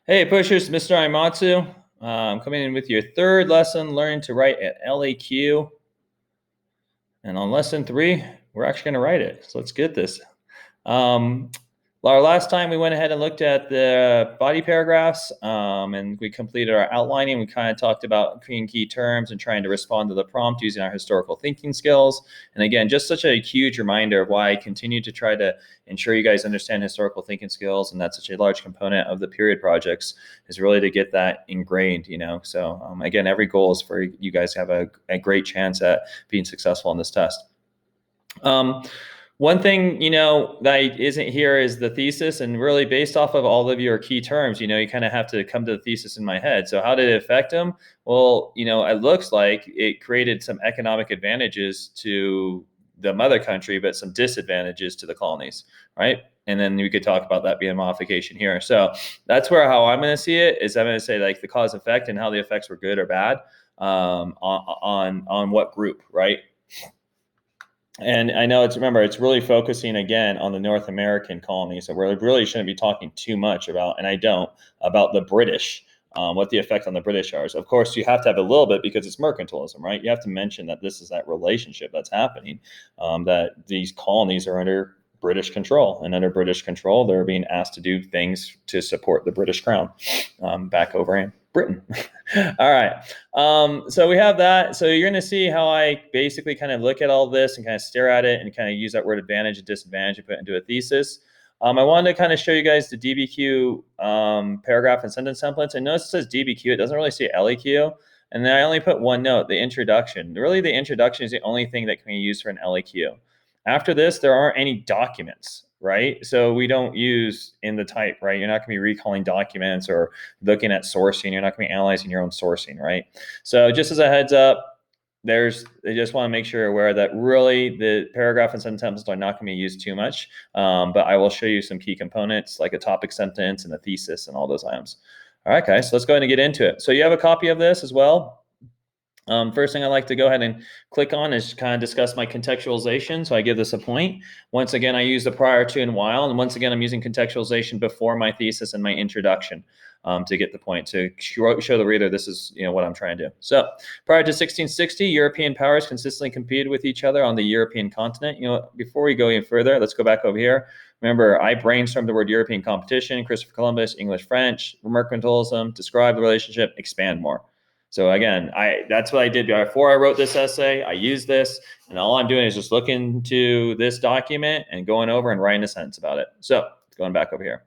Hey pushers, Mr. Aimatsu. I'm coming in with your third lesson, learning to write at LEQ. And on lesson 3, we're actually going to write it. So let's get this. Our last time we went ahead and looked at the body paragraphs and we completed our outlining. We kind of talked about creating key terms and trying to respond to the prompt using our historical thinking skills. And again, just such a huge reminder of why I continue to try to ensure you guys understand historical thinking skills. And that's such a large component of the period projects is really to get that ingrained, So again, every goal is for you guys to have a great chance at being successful on this test. One thing, that isn't here is the thesis, and really based off of all of your key terms, you kind of have to come to the thesis in my head. So how did it affect them? Well, it looks like it created some economic advantages to the mother country, but some disadvantages to the colonies, right? And then we could talk about that being a modification here. So that's how I'm going to see it is I'm going to say like the cause effect and how the effects were good or bad on what group, right? And I know it's really focusing again on the North American colonies. So we really shouldn't be talking too much about, and I don't, about the British, what the effect on the British are. Of course, you have to have a little bit because it's mercantilism, right? You have to mention that this is that relationship that's happening, that these colonies are under British control. And under British control, they're being asked to do things to support the British crown back over in Britain. All right. So we have that. So you're going to see how I basically kind of look at all this and kind of stare at it and kind of use that word advantage and disadvantage and put it into a thesis. I wanted to kind of show you guys the DBQ paragraph and sentence templates. And notice it says DBQ. It doesn't really say LEQ. And then I only put one note, the introduction. Really, the introduction is the only thing that can be used for an LEQ. After this, there aren't any documents, right? So we don't use in the type, right? You're not going to be recalling documents or looking at sourcing. You're not going to be analyzing your own sourcing, right? So just as a heads up, they just want to make sure you're aware that really the paragraph and sentence templates are not going to be used too much. But I will show you some key components like a topic sentence and a thesis and all those items. All right, guys, so let's go ahead and get into it. So you have a copy of this as well. First thing I like to go ahead and click on is kind of discuss my contextualization. So I give this a point. Once again, I use the prior to and while. And once again, I'm using contextualization before my thesis and my introduction to get the point, to show the reader this is what I'm trying to do. So prior to 1660, European powers consistently competed with each other on the European continent. Before we go any further, let's go back over here. Remember, I brainstormed the word European competition, Christopher Columbus, English, French, mercantilism, describe the relationship, expand more. So again, that's what I did before I wrote this essay. I used this, and all I'm doing is just looking to this document and going over and writing a sentence about it. So going back over here.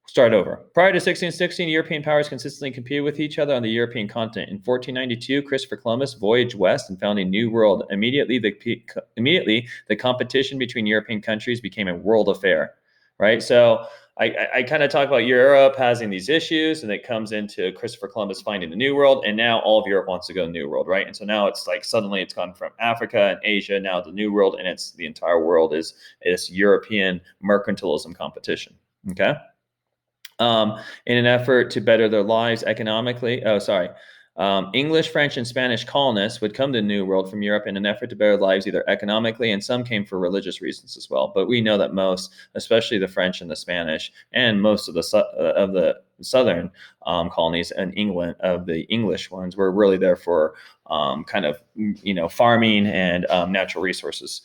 Start over. Prior to 1616, European powers consistently competed with each other on the European continent. In 1492, Christopher Columbus voyaged west and found a new world. Immediately, the competition between European countries became a world affair, right? So I kind of talk about Europe having these issues, and it comes into Christopher Columbus finding the New World, and now all of Europe wants to go to the New World, right? And so now it's like suddenly it's gone from Africa and Asia now to the New World, and it's the entire world is European mercantilism competition, okay? In an effort to better their lives economically. English, French, and Spanish colonists would come to the New World from Europe in an effort to better their lives either economically, and some came for religious reasons as well. But we know that most, especially the French and the Spanish, and most of the southern colonies in England, of the English ones, were really there for kind of farming and natural resources.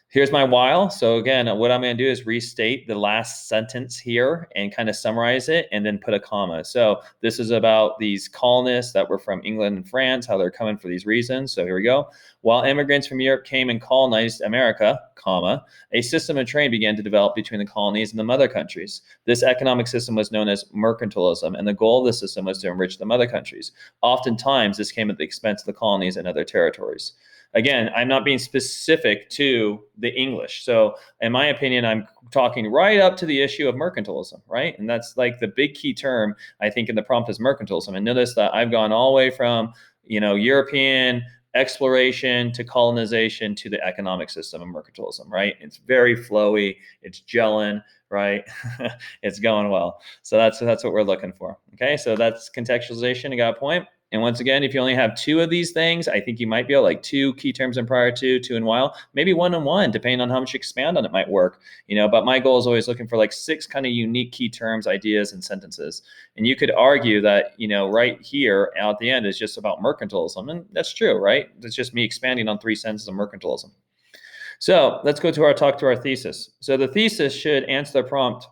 Here's my while. So again, what I'm going to do is restate the last sentence here and kind of summarize it and then put a comma. So this is about these colonists that were from England and France, how they're coming for these reasons. So here we go. While immigrants from Europe came and colonized America, comma, a system of trade began to develop between the colonies and the mother countries. This economic system was known as mercantilism, and the goal of the system was to enrich the mother countries. Oftentimes, this came at the expense of the colonies and other territories. Again, I'm not being specific to the English. So in my opinion, I'm talking right up to the issue of mercantilism, right? And that's like the big key term, I think, in the prompt is mercantilism. And notice that I've gone all the way from, European exploration to colonization to the economic system of mercantilism, right? It's very flowy, it's gelling, right? It's going well. So that's what we're looking for. Okay, so that's contextualization. You got a point? And once again, if you only have 2 of these things, I think you might be able, like 2 key terms and prior to, 2 and while, maybe 1 and 1, depending on how much you expand on it might work. But my goal is always looking for like 6 kind of unique key terms, ideas, and sentences. And you could argue that, right here at the end is just about mercantilism. And that's true, right? It's just me expanding on 3 sentences of mercantilism. So let's go to our thesis. So the thesis should answer the prompt.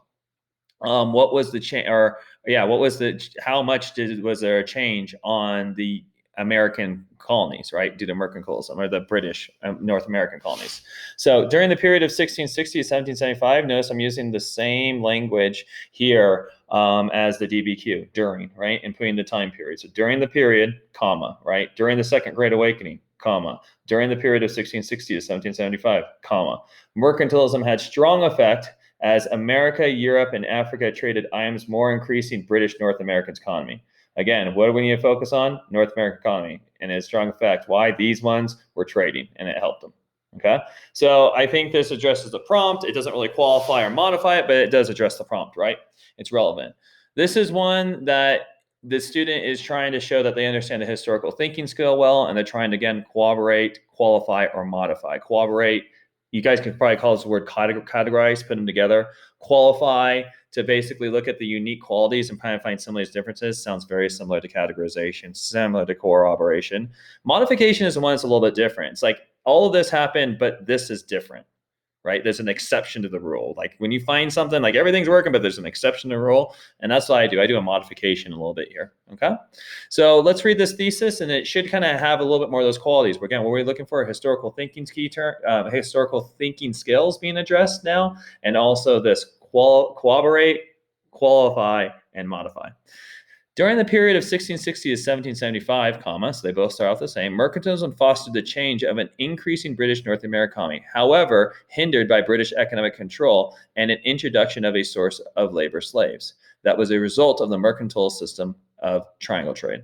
What was the change, or what was how much was there a change on the American colonies, right, due to mercantilism, or the British North American colonies? So during the period of 1660 to 1775, notice I'm using the same language here as the DBQ, during, right, and putting the time period. So during the period, comma, right, during the Second Great Awakening, comma, during the period of 1660 to 1775, comma, mercantilism had strong effect as America, Europe, and Africa traded items, more increasing British North American's economy. Again, what do we need to focus on? North American economy and its strong effect. Why? These ones were trading and it helped them. Okay, so I think this addresses the prompt. It doesn't really qualify or modify it, but it does address the prompt, right? It's relevant. This is one that the student is trying to show that they understand the historical thinking skill well, and they're trying to, again, corroborate, qualify, or modify. Corroborate, you guys could probably call this the word categorize, put them together. Qualify, to basically look at the unique qualities and kind of find similarities, differences. Sounds very similar to categorization, similar to corroboration. Modification is the one that's a little bit different. It's like all of this happened, but this is different, right? There's an exception to the rule. Like when you find something, like everything's working, but there's an exception to the rule. And that's what I do. I do a modification a little bit here. Okay. So let's read this thesis, and it should kind of have a little bit more of those qualities. Again, what we're looking for, historical thinking historical thinking skills being addressed now, and also this corroborate, qualify, and modify. During the period of 1660 to 1775, so they both start off the same, mercantilism fostered the change of an increasing British North American economy, however, hindered by British economic control and an introduction of a source of labor slaves. That was a result of the mercantile system of triangle trade.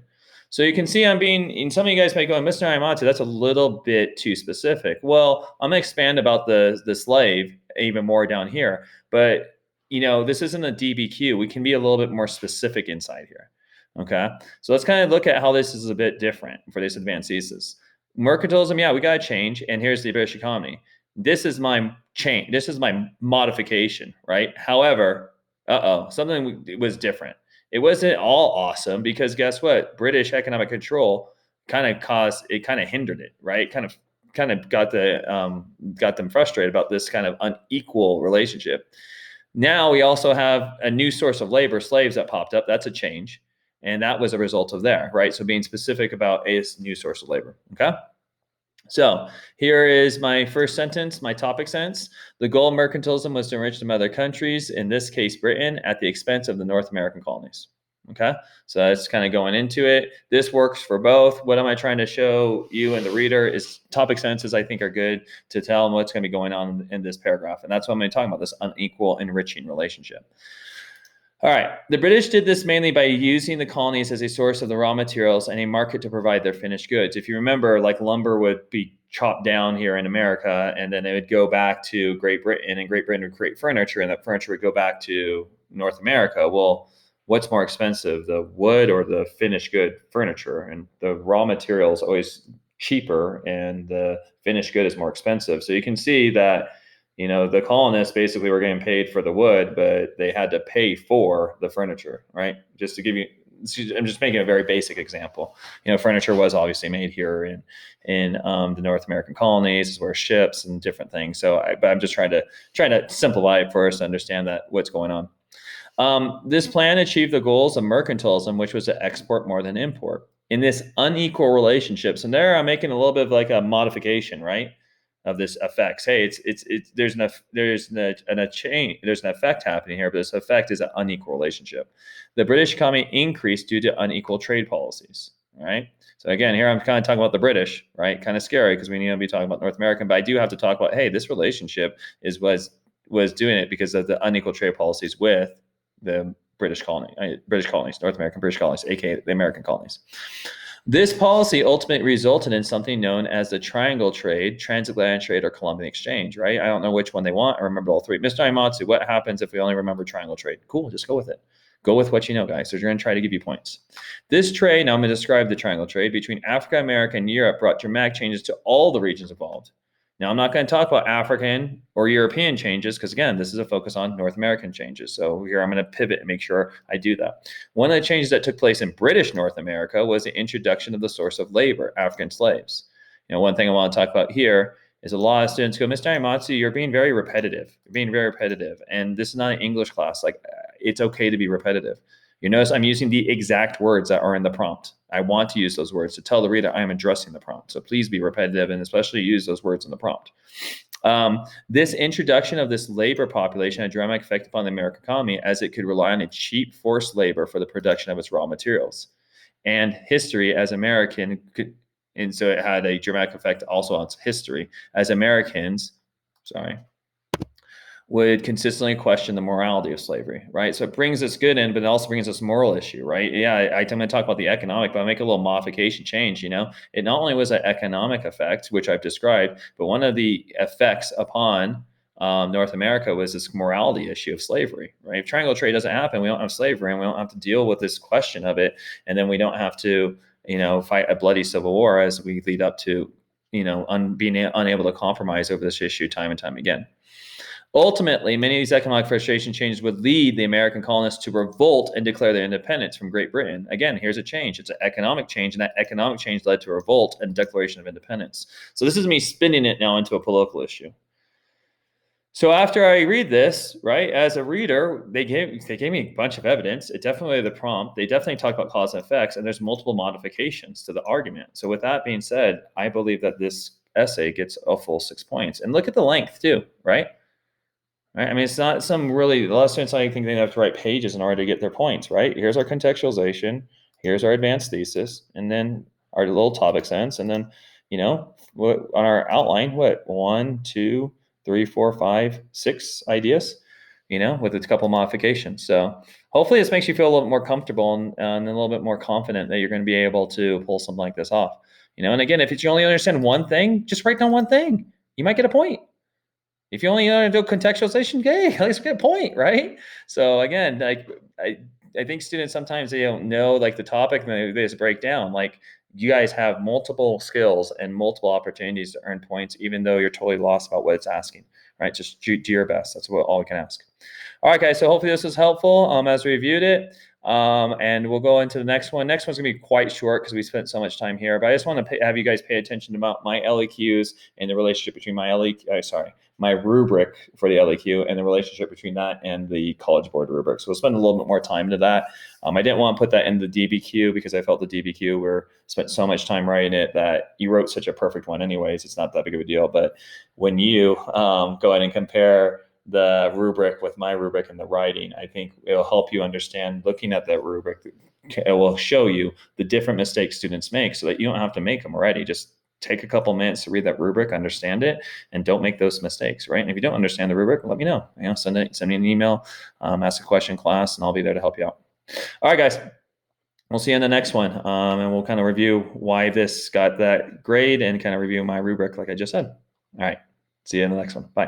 So you can see I'm being, and some of you guys might go, Mr. Ayamatsu, that's a little bit too specific. Well, I'm going to expand about the slave even more down here, but this isn't a DBQ. We can be a little bit more specific inside here. Okay, so let's kind of look at how this is a bit different for this advanced thesis. Mercantilism, we got to change, and here's the British economy. This is my change. This is my modification, right? However, something was different. It wasn't all awesome because guess what? British economic control kind of hindered it, right? Kind of got them frustrated about this kind of unequal relationship. Now we also have a new source of labor, slaves, that popped up. That's a change. And that was a result of there, right? So being specific about a new source of labor, okay? So here is my first sentence, my topic sentence. The goal of mercantilism was to enrich the mother countries, in this case Britain, at the expense of the North American colonies. Okay, so that's kind of going into it. This works for both. What am I trying to show you and the reader is topic sentences I think are good to tell them what's going to be going on in this paragraph. And that's what I'm going to talk about, this unequal enriching relationship. All right, the British did this mainly by using the colonies as a source of the raw materials and a market to provide their finished goods. If you remember, like lumber would be chopped down here in America, and then it would go back to Great Britain, and Great Britain would create furniture, and that furniture would go back to North America. Well, what's more expensive, the wood or the finished good furniture? And the raw material is always cheaper, and the finished good is more expensive. So you can see that the colonists basically were getting paid for the wood, but they had to pay for the furniture, right? Just to give you, I'm just making a very basic example. Furniture was obviously made here in the North American colonies, as well as ships and different things. But I'm just trying to simplify it for us to understand that what's going on. This plan achieved the goals of mercantilism, which was to export more than import. In this unequal relationship, so there I'm making a little bit of like a modification, right? Of this effects. Hey, there's an effect happening here, but this effect is an unequal relationship. The British economy increased due to unequal trade policies. All right. So again, here I'm kind of talking about the British, right? Kind of scary because we need to be talking about North American, but I do have to talk about, hey, this relationship was doing it because of the unequal trade policies with the British colonies, North American British colonies, aka the American colonies. This policy ultimately resulted in something known as the triangle trade, transatlantic trade, or Columbian exchange, right? I don't know which one they want. I remember all three. Mr. Ayamatsu, what happens if we only remember triangle trade? Cool, just go with it. Go with what you know, guys. So you're going to try to give you points. This trade, now I'm going to describe the triangle trade between Africa, America, and Europe brought dramatic changes to all the regions involved. Now, I'm not going to talk about African or European changes because, again, this is a focus on North American changes. So here I'm going to pivot and make sure I do that. One of the changes that took place in British North America was the introduction of the source of labor, African slaves. One thing I want to talk about here is a lot of students go, Mr. Ayamatsu, you're being very repetitive. You're being very repetitive. And this is not an English class. Like, it's okay to be repetitive. You notice I'm using the exact words that are in the prompt. I want to use those words to tell the reader I am addressing the prompt. So please be repetitive and especially use those words in the prompt. This introduction of this labor population had a dramatic effect upon the American economy as it could rely on a cheap forced labor for the production of its raw materials. And history as American could, and so it had a dramatic effect also on its history as Americans, would consistently question the morality of slavery, right? So it brings us good in, but it also brings us moral issue, right? Yeah, I'm going to talk about the economic, but I make a little modification change, It not only was an economic effect, which I've described, but one of the effects upon North America was this morality issue of slavery, right? If triangle trade doesn't happen, we don't have slavery and we don't have to deal with this question of it. And then we don't have to, fight a bloody civil war as we lead up to, being unable to compromise over this issue time and time again. Ultimately, many of these economic frustration changes would lead the American colonists to revolt and declare their independence from Great Britain. Again, here's a change. It's an economic change, and that economic change led to a revolt and declaration of independence. So this is me spinning it now into a political issue. So after I read this, right, as a reader, they gave me a bunch of evidence. It definitely the prompt. They definitely talk about cause and effects, and there's multiple modifications to the argument. So with that being said, I believe that this essay gets a full 6 points. And look at the length too, right? Right? I mean, it's not some really, a lot of students, I think they have to write pages in order to get their points, right? Here's our contextualization, here's our advanced thesis, and then our little topic sense, and then, what on our outline, what, 1, 2, 3, 4, 5, 6 ideas, with a couple modifications. So hopefully this makes you feel a little bit more comfortable and a little bit more confident that you're going to be able to pull something like this off. And again, if you only understand one thing, just write down one thing. You might get a point. If you only know to do contextualization, okay, at least get a point, right? So again, like I think students sometimes they don't know like the topic and they just break down. Like you guys have multiple skills and multiple opportunities to earn points, even though you're totally lost about what it's asking, right? Just do your best. That's all we can ask. All right, guys. So hopefully this was helpful as we reviewed it. And we'll go into the next one. Next one's gonna be quite short because we spent so much time here. But I just want to have you guys pay attention about my LEQs and the relationship between my rubric for the LEQ and the relationship between that and the College Board rubric. So we'll spend a little bit more time into that. I didn't want to put that in the DBQ because I felt the DBQ spent so much time writing it that you wrote such a perfect one anyways. It's not that big of a deal. But when you go ahead and compare the rubric with my rubric and the writing, I think it'll help you understand looking at that rubric. It will show you the different mistakes students make so that you don't have to make them already. Just take a couple minutes to read that rubric, understand it, and don't make those mistakes, right? And if you don't understand the rubric, let me know. Send me an email, ask a question in class, and I'll be there to help you out. All right, guys. We'll see you in the next one, and we'll kind of review why this got that grade and kind of review my rubric like I just said. All right. See you in the next one. Bye.